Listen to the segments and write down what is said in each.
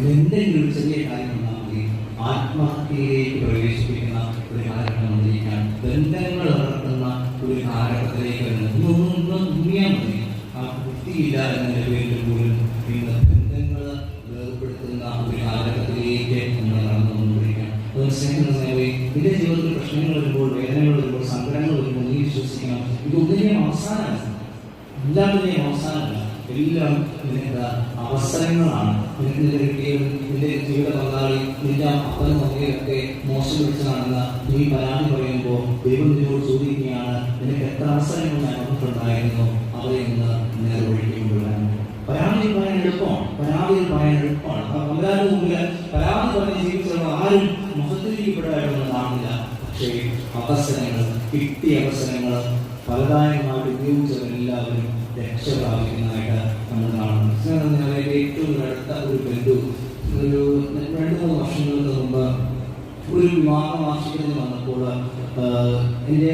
എന്തെങ്കിലും ഒരു ചെറിയ കാര്യം വന്നാൽ മതി ആത്മഹത്യയിലേക്ക് പ്രവേശിപ്പിക്കുന്ന ഒരു കാലഘട്ടം വന്നിരിക്കാൻ ബന്ധങ്ങൾ വളർത്തുന്ന ഒരു കാലഘട്ടത്തിലേക്ക് വരുന്നത് മുങ്ങിയാൽ മതി. ആ വൃത്തിയില്ല എന്നതിൻ്റെ പേരിൽ പോലും ഇന്ന് ബന്ധങ്ങൾ വേർപ്പെടുത്തുന്ന ഒരു കാലഘട്ടത്തിലേക്ക് നമ്മൾ നടന്നുകൊണ്ടിരിക്കുകയാണ്. അതുകൊണ്ട് സ്നേഹമായി നിന്റെ ജീവിതത്തിൽ പ്രശ്നങ്ങൾ വരുമ്പോൾ, വേദനകൾ വരുമ്പോൾ, സങ്കടങ്ങൾ വരുമ്പോൾ നീ വിശ്വസിക്കണം, ഇതൊന്നിനെയും അവസാനമല്ല, എല്ലാത്തിനെയും അവസാനമല്ല, എല്ലാം നിന്റെ അവസരങ്ങളാണ്. നിന്റെ ജീവിത പങ്കാളി നിന്റെ അപ്പനും അമ്മയൊക്കെ മോശം പിടിച്ചതാണെന്ന് നീ പരാതി പറയുമ്പോൾ ദൈവം നിന്നോട് ചോദിക്കുകയാണ്, നിനക്ക് എത്ര അവസരങ്ങൾ ഞാൻ വന്നിട്ടുണ്ടായിരുന്നു, അവരെ ഒന്ന് നേർവഴിക്കുമ്പോഴാണ്. പരാതി പറയാൻ എളുപ്പമാണ്, പരാതികൾ പറയാൻ എളുപ്പമാണ്. പങ്കാളിന് മുമ്പിൽ പരാതി പറഞ്ഞ് ജീവിച്ചുള്ള ആരും മഹത്വീകരിക്കപ്പെടാനൊന്നും കാണില്ല. പക്ഷേ അവസരങ്ങൾ, കിട്ടിയ അവസരങ്ങൾ ഫലദായകമായിട്ട് ഉപയോഗിച്ചവരെല്ലാവരും രക്ഷ പ്രാപിക്കുന്നതായിട്ട് നമ്മൾ കാണുന്നു. ഏറ്റവും അടുത്ത ഒരു ബന്ധു ഒരു 2-3 വർഷങ്ങൾക്ക് മുമ്പ് ഒരു വിവാഹ വാർഷികത്തിന് വന്നപ്പോൾ എൻ്റെ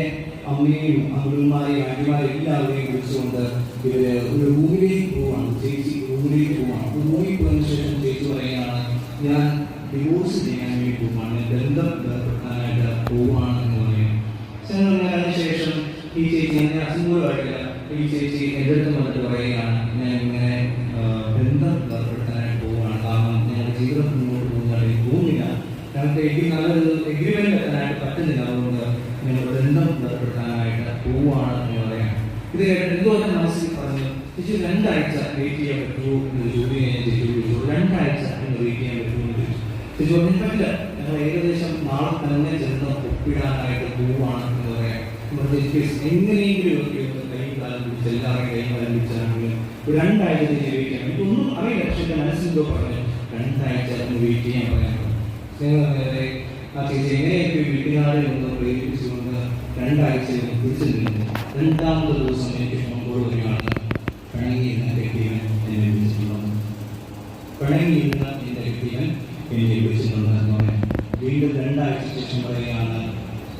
അമ്മയെയും അമ്മമാരെയും ആന്റിമാരെയും എല്ലാവരെയും വിളിച്ചുകൊണ്ട് ഇവര് ഒരു റൂമിലേക്ക് പോവാണ്. ചേച്ചി റൂമിലേക്ക് പോവാണ്. റൂമിൽ പോയതിനു ശേഷം ചേച്ചി പറയുകയാണ്, ഞാൻ ഡിവോഴ്സ് ചെയ്യാൻ വേണ്ടി പോവാണ്, ബന്ധം ഏർപ്പെടുത്താനായിട്ട് പോവാണെന്ന് പറയും. അതിനുശേഷം ഈ ചേച്ചി എന്നെ അസംഭവമായിട്ടില്ല, ഈ ചേച്ചി എൻ്റെ അടുത്ത് വന്നിട്ട് പറയുകയാണ്, ഞാൻ ഇങ്ങനെ ബന്ധം ഏർപ്പെടുത്താനായിട്ട് പോവുകയാണ്, കാരണം ഞങ്ങളുടെ ജീവിതം മുന്നോട്ട് പോകുന്നില്ല, ഞങ്ങൾക്ക് നല്ലൊരു എഗ്രിമെന്റ് എത്താനായിട്ട് പറ്റുന്നില്ല, അതുകൊണ്ട് ഞങ്ങൾ ബന്ധം ഏർപ്പെടുത്താനായിട്ട് പോവുകയാണ് എന്ന് പറയാം. ഇത് കേട്ടിട്ട് എന്തോ എൻ്റെ മനസ്സിൽ പറഞ്ഞു, ചേച്ചി 2 ആഴ്ച വെയിറ്റ് ചെയ്യാൻ പറ്റുമോ എന്ന് ചോദ്യം ഞാൻ ചേച്ചി ചോദിച്ചു. 2 ആഴ്ച എന്ന് വെയിറ്റ് ചെയ്യാൻ പറ്റുമോ എന്ന് ചോദിച്ചു. ചേച്ചി ഒന്നും പറ്റില്ല, ഞങ്ങൾ ഏകദേശം നാളെ തന്നെ ചെന്ന് ഒപ്പിടാനായിട്ട് പോവുകയാണ് എന്ന് പറയാം. എങ്ങനെയെങ്കിലും കൈയും കാലം പിടിച്ച് എല്ലാവരും കൈയും കാലം പിടിച്ചാണെങ്കിലും 2 ആഴ്ച വെയിറ്റ് ചെയ്യാൻ, എനിക്കൊന്നും അറിയില്ല, പക്ഷെ എൻ്റെ മനസ്സിലെന്തോ പറഞ്ഞു 2 ആഴ്ച വെയിറ്റ് ചെയ്യാൻ പറയാം. ആ ചേച്ചി എങ്ങനെയൊക്കെ വീട്ടുകാരിൽ നിന്ന് പ്രേരിപ്പിച്ചുകൊണ്ട് 2 ആഴ്ച പിടിച്ചു നിന്നു. 2ാമത്തെ ദിവസം എനിക്ക് ഫോൺ കോൾ വരികയാണ്, പിണങ്ങിയിരുന്ന വ്യക്തികൾ എന്നെ വിളിച്ചിട്ടുണ്ടെന്ന്. പിണങ്ങിയിരുന്ന എൻ്റെ വ്യക്തികൾ എന്നെ വിളിച്ചിട്ടുണ്ടെന്ന് പറയാം. വീണ്ടും 2 ആഴ്ച ശേഷം പറയുകയാണ്,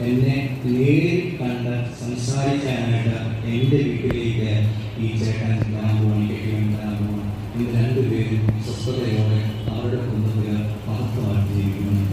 എന്നെ നേരിൽ കണ്ട് സംസാരിക്കാനായിട്ട് എൻ്റെ വീട്ടിലേക്ക് ഈ ചേട്ടൻ വരാൻ പോവാണ്, കെട്ടിയവൻ വരാൻ പോവാണ്. ഇത് 2 പേരും സ്വസ്ഥതയോടെ അവരുടെ കുടുംബത്തിൽ മഹത്വമായിട്ട് ജീവിക്കുന്നു.